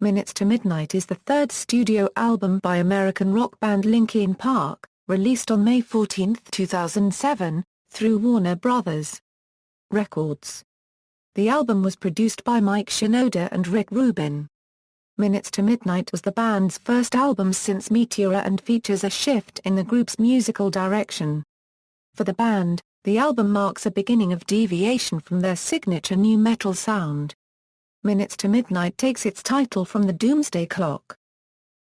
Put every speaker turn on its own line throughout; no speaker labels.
Minutes to Midnight is the third studio album by American rock band Linkin Park, released on May 14, 2007, through Warner Bros. Records. The album was produced by Mike Shinoda and Rick Rubin. Minutes to Midnight was the band's first album since Meteora and features a shift in the group's musical direction. For the band, the album marks a beginning of deviation from their signature nu metal sound. Minutes to Midnight takes its title from the Doomsday Clock.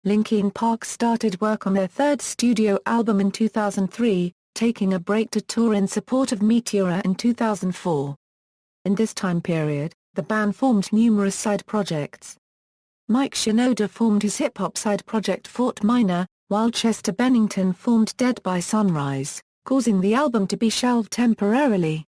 Linkin Park started work on their third studio album in 2003, taking a break to tour in support of Meteora in 2004. In this time period, the band formed numerous side projects. Mike Shinoda formed his hip-hop side project Fort Minor, while Chester Bennington formed Dead by Sunrise, causing the album to be shelved temporarily.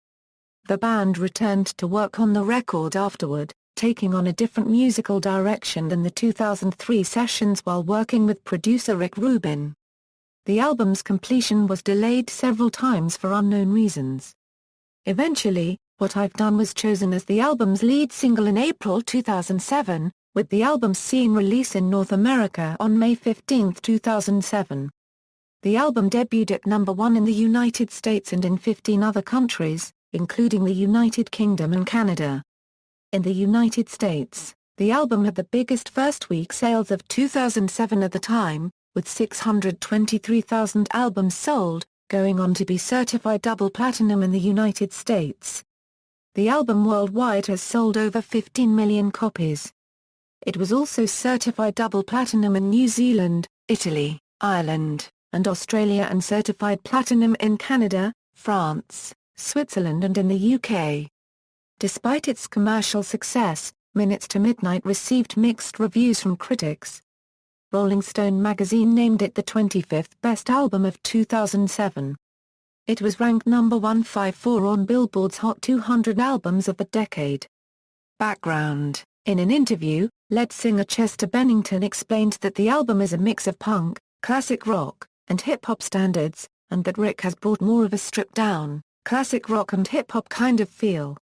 The band returned to work on the record afterward, taking on a different musical direction than the 2003 sessions while working with producer Rick Rubin. The album's completion was delayed several times for unknown reasons. Eventually, What I've Done was chosen as the album's lead single in April 2007, with the album seeing release in North America on May 15, 2007. The album debuted at number 1 in the United States and in 15 other countries, including the United Kingdom and Canada. In the United States, the album had the biggest first-week sales of 2007 at the time, with 623,000 albums sold, going on to be certified double platinum in the United States. The album worldwide has sold over 15 million copies. It was also certified double platinum in New Zealand, Italy, Ireland, and Australia and certified platinum in Canada, France, Switzerland and in the UK. Despite its commercial success, Minutes to Midnight received mixed reviews from critics. Rolling Stone magazine named it the 25th best album of 2007. It was ranked number 154 on Billboard's Hot 200 Albums of the Decade. Background: in an interview, lead singer Chester Bennington explained that the album is a mix of punk, classic rock, and hip-hop standards, and that Rick has brought more of a stripped-down, classic rock and hip-hop kind of feel.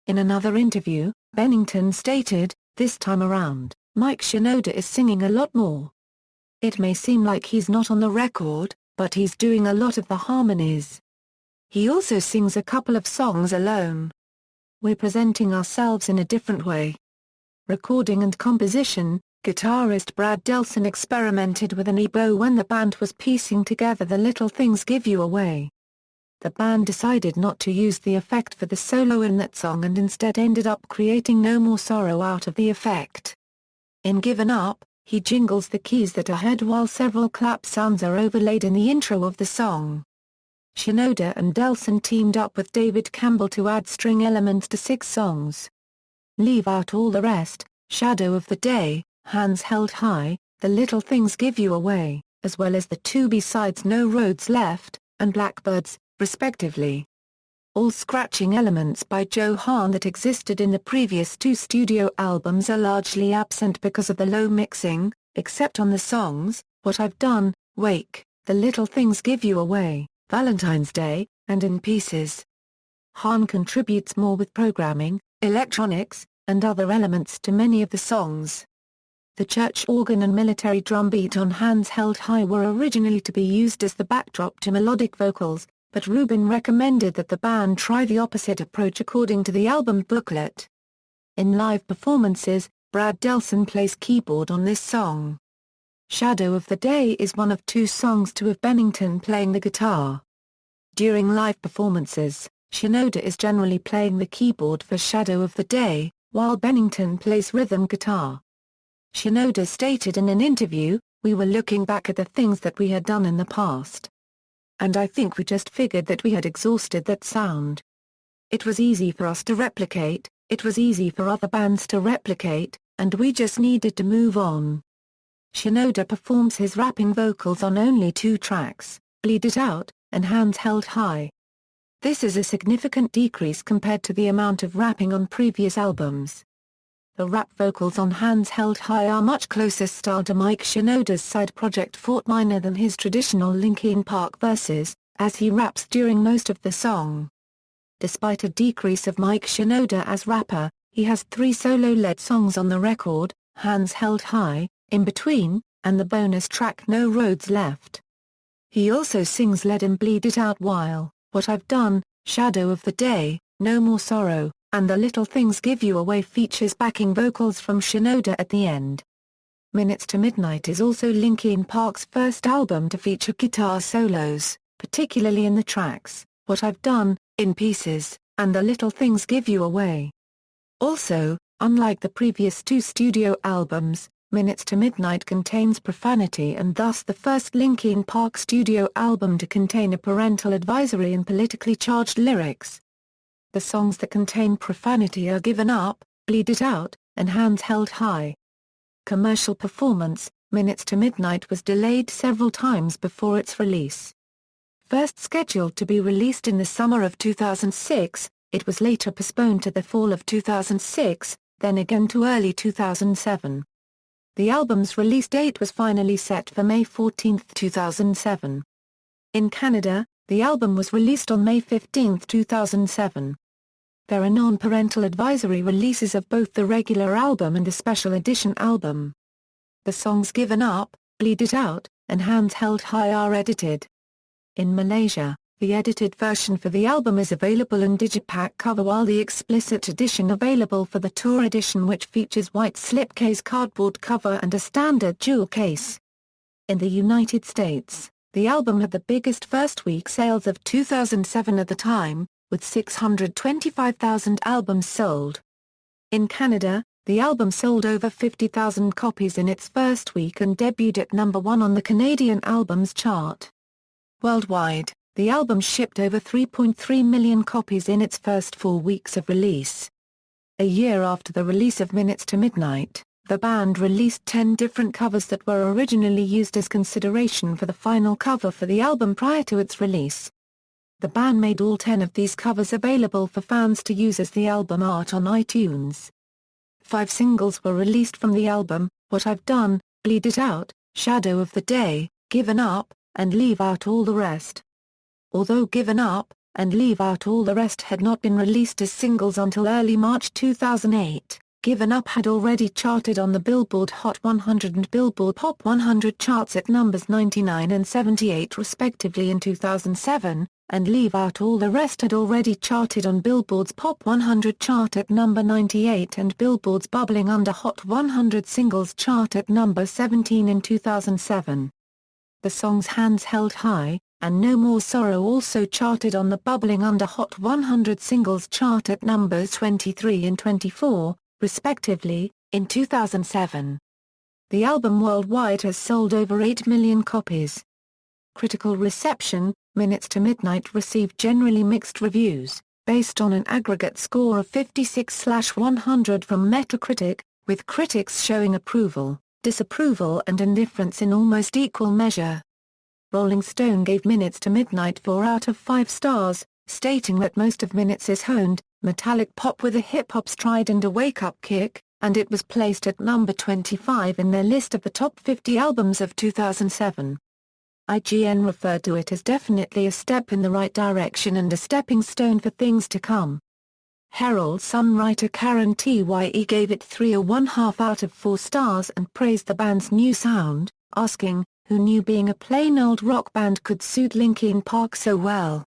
In another interview, Bennington stated, "This time around, Mike Shinoda is singing a lot more. It may seem like he's not on the record, but he's doing a lot of the harmonies. He also sings a couple of songs alone. We're presenting ourselves in a different way." Recording and composition: guitarist Brad Delson experimented with an ebow when the band was piecing together The Little Things Give You Away. The band decided not to use the effect for the solo in that song and instead ended up creating No More Sorrow out of the effect. In Given Up, he jingles the keys that are heard while several clap sounds are overlaid in the intro of the song. Shinoda and Delson teamed up with David Campbell to add string elements to 6 songs. Leave out all the rest, Shadow of the Day, Hands Held High, The Little Things Give You Away, as well as the 2 B-sides No Roads Left, and Blackbirds, respectively. All scratching elements by Joe Hahn that existed in the previous 2 studio albums are largely absent because of the low mixing, except on the songs, What I've Done, Wake, The Little Things Give You Away, Valentine's Day, and In Pieces. Hahn contributes more with programming, electronics, and other elements to many of the songs. The church organ and military drum beat on Hands Held High were originally to be used as the backdrop to melodic vocals, but Rubin recommended that the band try the opposite approach according to the album booklet. In live performances, Brad Delson plays keyboard on this song. Shadow of the Day is one of 2 songs to have Bennington playing the guitar. During live performances, Shinoda is generally playing the keyboard for Shadow of the Day, while Bennington plays rhythm guitar. Shinoda stated in an interview, "We were looking back at the things that we had done in the past. And I think we just figured that we had exhausted that sound. It was easy for us to replicate, it was easy for other bands to replicate, and we just needed to move on." Shinoda performs his rapping vocals on only 2 tracks, Bleed It Out, and Hands Held High. This is a significant decrease compared to the amount of rapping on previous albums. The rap vocals on Hands Held High are much closer style to Mike Shinoda's side project Fort Minor than his traditional Linkin Park verses, as he raps during most of the song. Despite a decrease of Mike Shinoda as rapper, he has 3 solo lead songs on the record, Hands Held High, In Between, and the bonus track No Roads Left. He also sings Let Him Bleed It Out While, What I've Done, Shadow of the Day, No More Sorrow, and The Little Things Give You Away features backing vocals from Shinoda at the end. Minutes to Midnight is also Linkin Park's first album to feature guitar solos, particularly in the tracks, What I've Done, In Pieces, and The Little Things Give You Away. Also, unlike the previous two studio albums, Minutes to Midnight contains profanity and thus the first Linkin Park studio album to contain a parental advisory and politically charged lyrics. The songs that contain profanity are Given Up, Bleed It Out, and Hands Held High. Commercial performance, Minutes to Midnight was delayed several times before its release. First scheduled to be released in the summer of 2006, it was later postponed to the fall of 2006, then again to early 2007. The album's release date was finally set for May 14, 2007. In Canada, the album was released on May 15, 2007. There are non-parental advisory releases of both the regular album and the special edition album. The songs Given Up, Bleed It Out, and Hands Held High are edited. In Malaysia, the edited version for the album is available in digipack cover while the explicit edition available for the tour edition which features white slipcase cardboard cover and a standard jewel case. In the United States, the album had the biggest first-week sales of 2007 at the time, with 625,000 albums sold. In Canada, the album sold over 50,000 copies in its first week and debuted at number 1 on the Canadian Albums Chart. Worldwide, the album shipped over 3.3 million copies in its first 4 weeks of release. A year after the release of Minutes to Midnight, the band released 10 different covers that were originally used as consideration for the final cover for the album prior to its release. The band made all 10 of these covers available for fans to use as the album art on iTunes. 5 singles were released from the album, What I've Done, Bleed It Out, Shadow of the Day, Given Up, and Leave Out All the Rest. Although Given Up, and Leave Out All the Rest had not been released as singles until early March 2008, Given Up had already charted on the Billboard Hot 100 and Billboard Pop 100 charts at numbers 99 and 78 respectively in 2007, and Leave Out All the Rest had already charted on Billboard's Pop 100 chart at number 98 and Billboard's Bubbling Under Hot 100 Singles chart at number 17 in 2007. The songs Hands Held High, and No More Sorrow also charted on the Bubbling Under Hot 100 Singles chart at numbers 23 and 24, respectively, in 2007. The album worldwide has sold over 8 million copies. Critical reception, Minutes to Midnight received generally mixed reviews, based on an aggregate score of 56/100 from Metacritic, with critics showing approval, disapproval and indifference in almost equal measure. Rolling Stone gave Minutes to Midnight 4 out of 5 stars, stating that most of Minutes is honed, metallic pop with a hip-hop stride and a wake-up kick, and it was placed at number 25 in their list of the top 50 albums of 2007. IGN referred to it as definitely a step in the right direction and a stepping stone for things to come. Herald Sun writer Karen Tye gave it 3.5 out of 4 stars and praised the band's new sound, asking, "Who knew being a plain old rock band could suit Linkin Park so well?"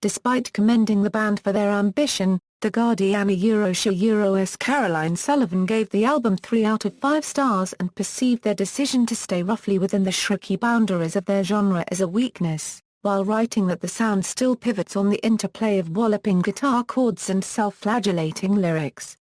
Despite commending the band for their ambition, The Guardian Euro's Caroline Sullivan gave the album 3 out of 5 stars and perceived their decision to stay roughly within the shrieky boundaries of their genre as a weakness, while writing that the sound still pivots on the interplay of walloping guitar chords and self-flagellating lyrics.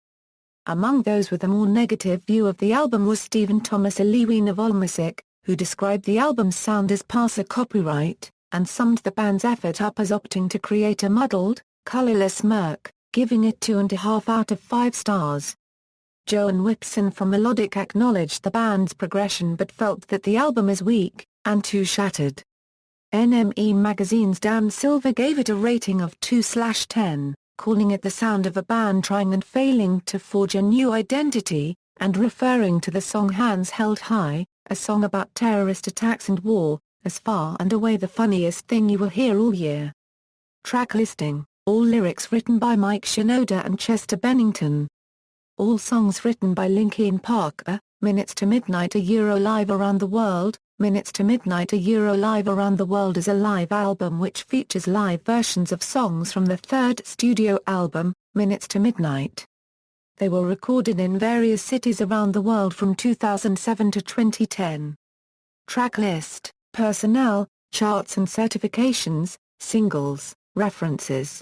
Among those with a more negative view of the album was Stephen Thomas Aliwin of AllMusic, who described the album's sound as parser copyright, and summed the band's effort up as opting to create a muddled, colorless murk, giving it 2.5 out of 5 stars. Joan Whipson from Melodic acknowledged the band's progression but felt that the album is weak, and too shattered. NME Magazine's Dan Silver gave it a rating of 2/10, calling it the sound of a band trying and failing to forge a new identity, and referring to the song Hands Held High, a song about terrorist attacks and war, as far and away the funniest thing you will hear all year. Track listing: all lyrics written by Mike Shinoda and Chester Bennington. All songs written by Linkin Park. Minutes to Midnight a Euro Live Around the World. Minutes to Midnight a Euro Live Around the World is a live album which features live versions of songs from the third studio album, Minutes to Midnight. They were recorded in various cities around the world from 2007 to 2010. Track list, personnel, charts and certifications, singles, references.